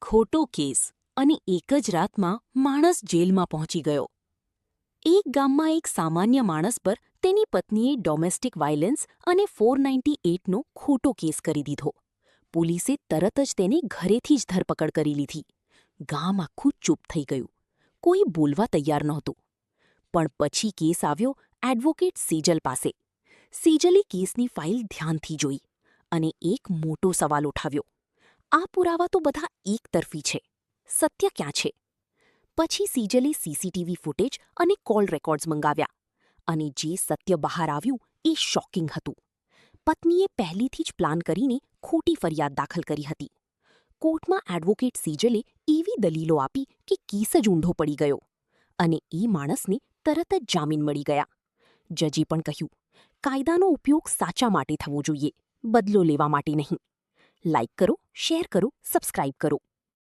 ખોટો કેસ અને એક જ રાતમાં માણસ જેલમાં પહોંચી ગયો. એક ગામમાં એક સામાન્ય માણસ પર તેની પત્નીએ ડોમેસ્ટિક વાયલન્સ અને 498નો ખોટો કેસ કરી દીધો. પોલીસે તરત જ તેને ઘરેથી જ ધરપકડ કરી લીધી. ગામ આખું ચૂપ થઈ ગયું. કોઈ બોલવા તૈયાર નહોતું. પણ પછી કેસ આવ્યો એડવોકેટ સેજલ પાસે. સેજલે કેસની ફાઇલ ધ્યાનથી જોઈ અને એક મોટો સવાલ ઉઠાવ્યો. આ પુરાવા તો બધા એકતરફી છે. સત્ય ક્યાં છે? પછી સેજલે સીસીટીવી ફૂટેજ અને કોલ રેકોર્ડ્સ મંગાવ્યા. અને જે સત્ય બહાર આવ્યું એ શોકિંગ હતું. પત્નીએ પહેલીથી જ પ્લાન કરીને ખોટી ફરિયાદ દાખલ કરી હતી. કોર્ટમાં એડવોકેટ સેજલે એવી દલીલો આપી કે કેસ જ ઊંધો પડી ગયો. અને એ માણસને તરત જ જામીન મળી ગયા. જજે પણ કહ્યું, કાયદાનો ઉપયોગ સાચા માટે થવો જોઈએ, બદલો લેવા માટે નહીં. લાઇક કરો, શેર કરો, સબસ્ક્રાઇબ કરો.